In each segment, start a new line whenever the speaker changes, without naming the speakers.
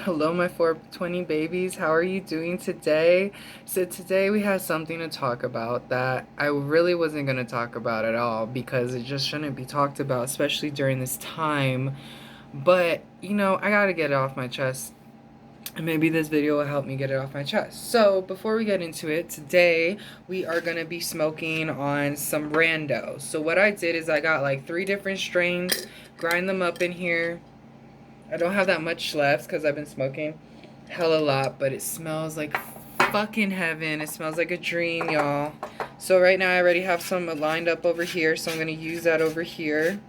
Hello, my 420 babies. How are you doing today? So, today we have something to talk about that I really wasn't going to talk about at all because it just shouldn't be talked about, especially during this time. But, I got to get it off my chest. And maybe this video will help me get it off my chest. So, before we get into it, today we are going to be smoking on some rando. So, what I did is I got like 3 different strains, grind them up in here. I don't have that much left because I've been smoking hella lot, but it smells like fucking heaven. It smells like a dream, y'all. So right now I already have some lined up over here, so I'm going to use that over here.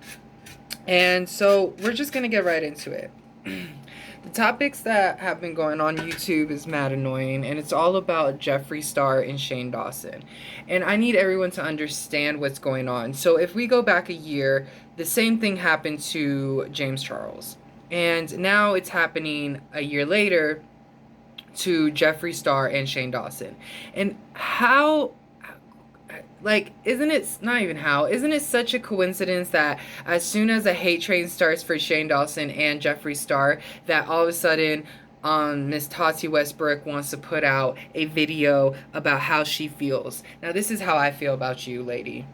And so we're just going to get right into it. The topics that have been going on YouTube is mad annoying, and it's all about Jeffree Star and Shane Dawson. And I need everyone to understand what's going on. So if we go back a year, the same thing happened to James Charles. And now it's happening a year later to Jeffree Star and Shane Dawson. And how, like, isn't it such a coincidence that as soon as a hate train starts for Shane Dawson and Jeffree Star, that all of a sudden Miss Tati Westbrook wants to put out a video about how she feels. Now, this is how I feel about you, lady.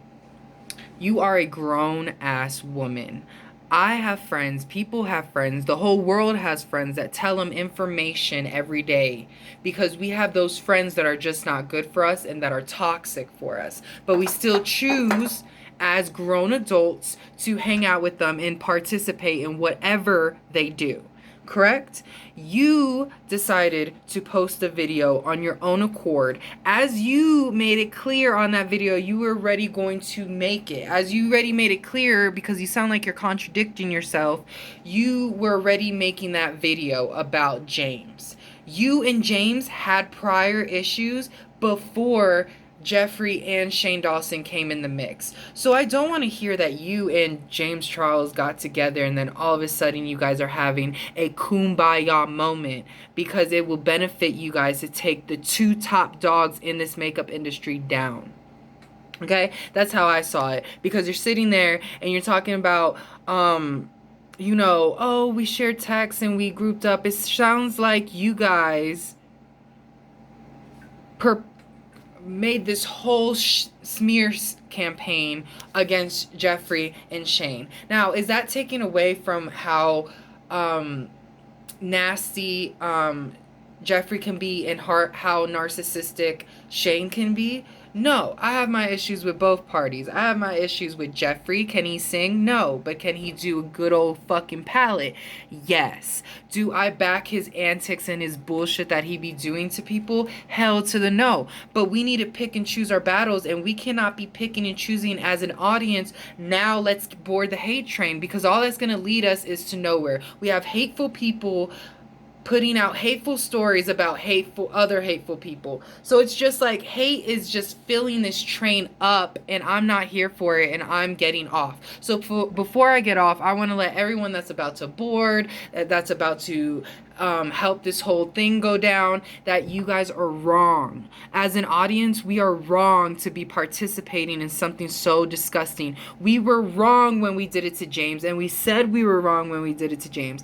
You are a grown-ass woman. I have friends, people have friends, the whole world has friends that tell them information every day because we have those friends that are just not good for us and that are toxic for us. But we still choose as grown adults to hang out with them and participate in whatever they do. Correct? You decided to post a video on your own accord. As you made it clear on that video, you were already going to make it. As you already made it clear, because you sound like you're contradicting yourself, you were already making that video about James. You and James had prior issues before Jeffree and Shane Dawson came in the mix. So I don't want to hear that you and James Charles got together and then all of a sudden you guys are having a kumbaya moment, because it will benefit you guys to take the 2 top dogs in this makeup industry down. Okay? That's how I saw it. Because you're sitting there and you're talking about, oh, we shared texts and we grouped up. It sounds like you guys made this whole smear campaign against Jeffree and Shane. Now, is that taken away from how nasty Jeffree can be and how narcissistic Shane can be? No, I have my issues with both parties. I have my issues with Jeffree. Can he sing? No. But can he do a good old fucking palette? Yes. Do I back his antics and his bullshit that he be doing to people? Hell to the no. But we need to pick and choose our battles, and we cannot be picking and choosing as an audience. Now let's board the hate train, because all that's going to lead us is to nowhere. We have hateful people putting out hateful stories about other hateful people. So it's just like hate is just filling this train up, and I'm not here for it, and I'm getting off. So before I get off, I want to let everyone that's about to board, that's about to help this whole thing go down, that you guys are wrong. As an audience, we are wrong to be participating in something so disgusting. We were wrong when we did it to James, and we said we were wrong when we did it to James.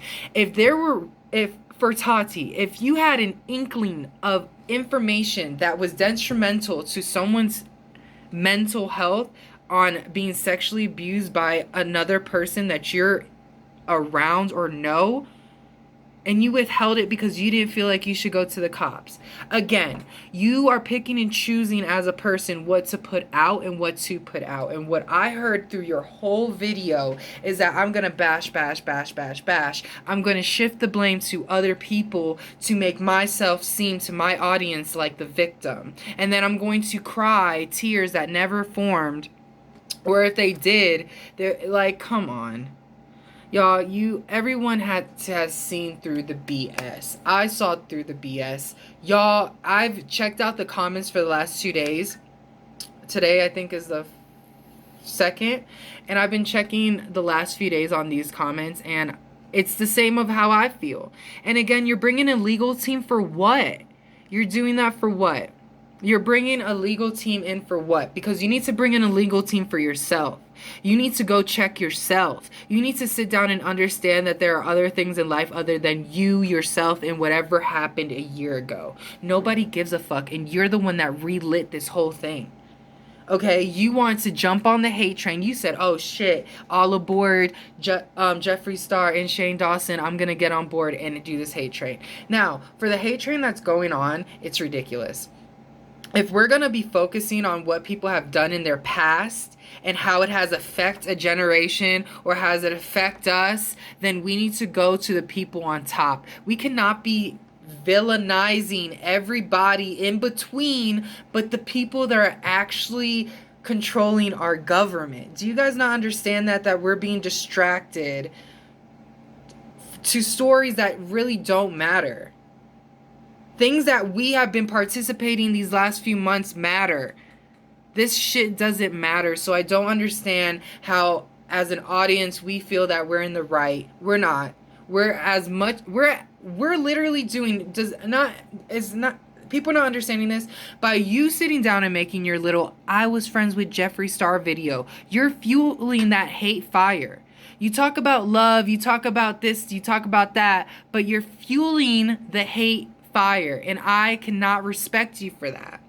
For Tati, if you had an inkling of information that was detrimental to someone's mental health on being sexually abused by another person that you're around or know, and you withheld it because you didn't feel like you should go to the cops. Again, you are picking and choosing as a person what to put out and what to put out. And what I heard through your whole video is that I'm going to bash. I'm going to shift the blame to other people to make myself seem to my audience like the victim. And then I'm going to cry tears that never formed. Or if they did, they're like, come on. Y'all, everyone has seen through the BS. I saw through the BS. Y'all, I've checked out the comments for the last 2 days. Today, I think, is the 2nd. And I've been checking the last few days on these comments, and it's the same of how I feel. And again, you're bringing a legal team for what? You're doing that for what? You're bringing a legal team in for what? Because you need to bring in a legal team for yourself. You need to go check yourself. You need to sit down and understand that there are other things in life other than you, yourself, and whatever happened a year ago. Nobody gives a fuck, and you're the one that relit this whole thing. Okay, you want to jump on the hate train. You said, "Oh shit, all aboard Jeffree Star and Shane Dawson. I'm gonna get on board and do this hate train." Now, for the hate train that's going on, it's ridiculous. If we're going to be focusing on what people have done in their past and how it has affected a generation or has it affect us, then we need to go to the people on top. We cannot be villainizing everybody in between, but the people that are actually controlling our government. Do you guys not understand that we're being distracted to stories that really don't matter? Things that we have been participating these last few months matter. This shit doesn't matter. So I don't understand how, as an audience, we feel that we're in the right. We're not. We're literally doing, people not understanding this. By you sitting down and making your little "I was friends with Jeffree Star" video, you're fueling that hate fire. You talk about love, you talk about this, you talk about that, but you're fueling the hate fire, and I cannot respect you for that.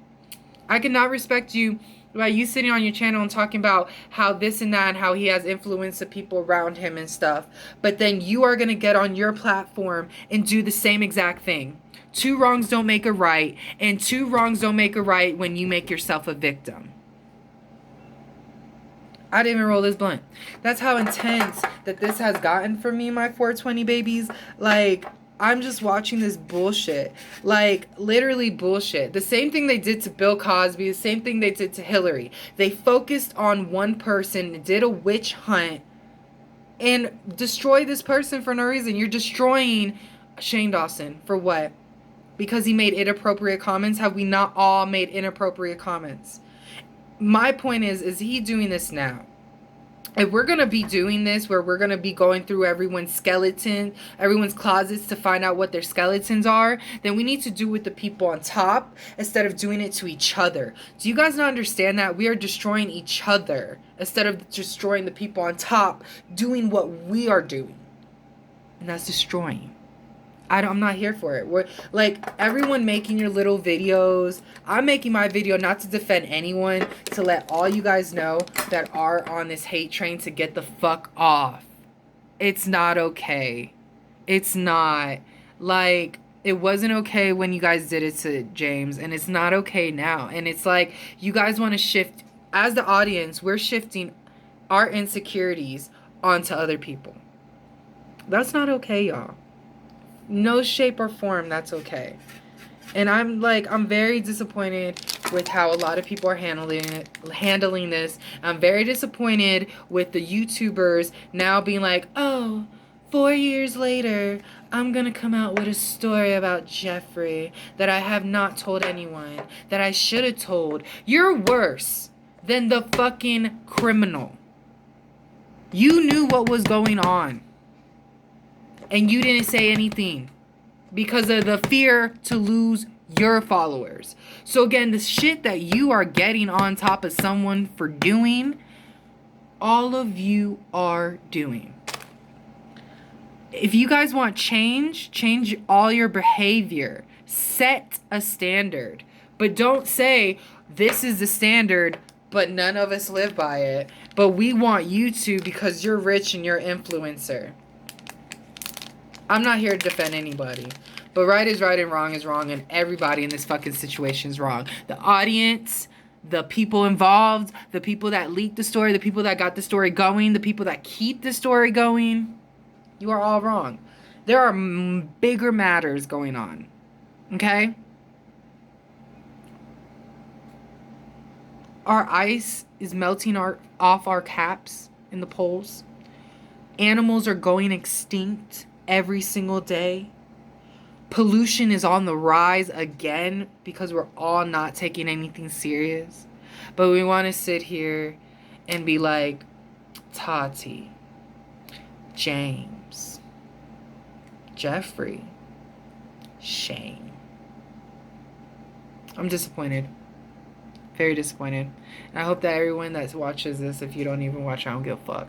I cannot respect you by you sitting on your channel and talking about how this and that and how he has influence the people around him and stuff, but then you are going to get on your platform and do the same exact thing. Two wrongs don't make a right, and two wrongs don't make a right when you make yourself a victim. I didn't even roll this blunt. That's how intense that this has gotten for me, my 420 babies. Like, I'm just watching this bullshit. Like, literally bullshit. The same thing they did to Bill Cosby, the same thing they did to Hillary. They focused on one person, did a witch hunt, and destroyed this person for no reason. You're destroying Shane Dawson for what? Because he made inappropriate comments? Have we not all made inappropriate comments? My point is he doing this now? If we're going to be doing this, where we're going to be going through everyone's closets to find out what their skeletons are, then we need to do it with the people on top instead of doing it to each other. Do you guys not understand that? We are destroying each other instead of destroying the people on top, doing what we are doing. And that's destroying. I'm not here for it. We're like, everyone making your little videos. I'm making my video not to defend anyone, to let all you guys know that are on this hate train to get the fuck off. It's not okay. It's not. Like, it wasn't okay when you guys did it to James, and it's not okay now. And it's like, you guys want to shift, as the audience, we're shifting our insecurities onto other people. That's not okay, y'all. No shape or form that's okay. And I'm very disappointed with how a lot of people are handling this. I'm very disappointed with the YouTubers now being like, "Oh, 4 years later, I'm gonna come out with a story about Jeffree that I have not told anyone, that I should have told." You're worse than the fucking criminal. You knew what was going on, and you didn't say anything because of the fear to lose your followers. So again, the shit that you are getting on top of someone for doing, all of you are doing. If you guys want change all your behavior. Set a standard. But don't say, this is the standard, but none of us live by it. But we want you to because you're rich and you're influencer. I'm not here to defend anybody. But right is right and wrong is wrong, and everybody in this fucking situation is wrong. The audience, the people involved, the people that leaked the story, the people that got the story going, the people that keep the story going, you are all wrong. There are bigger matters going on. Okay? Our ice is melting off our caps in the poles. Animals are going extinct every single day. Pollution is on the rise again because we're all not taking anything serious. But we want to sit here and be like, Tati, James, Jeffree, Shane. I'm disappointed. Very disappointed. And I hope that everyone that watches this, if you don't even watch, I don't give a fuck.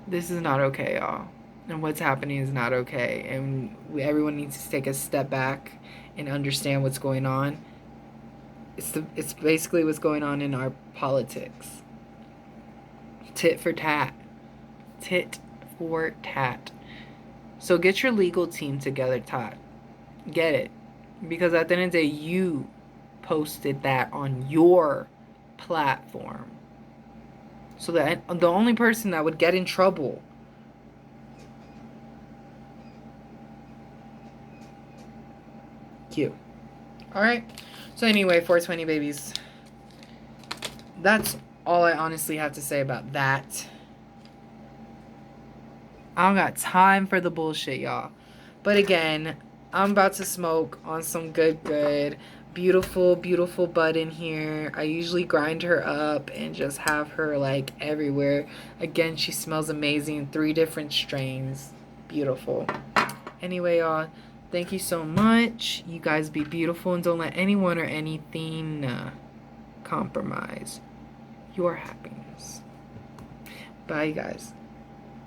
This is not okay, y'all. And what's happening is not okay. And everyone needs to take a step back and understand what's going on. It's basically what's going on in our politics. Tit for tat. Tit for tat. So get your legal team together, Todd. Get it. Because at the end of the day, you posted that on your platform. So that the only person that would get in trouble you. Alright. So anyway, 420 babies. That's all I honestly have to say about that. I don't got time for the bullshit, y'all. But again, I'm about to smoke on some good, beautiful, beautiful bud in here. I usually grind her up and just have her like everywhere. Again, she smells amazing. 3 different strains. Beautiful. Anyway, y'all, thank you so much. You guys be beautiful and don't let anyone or anything compromise your happiness. Bye, guys.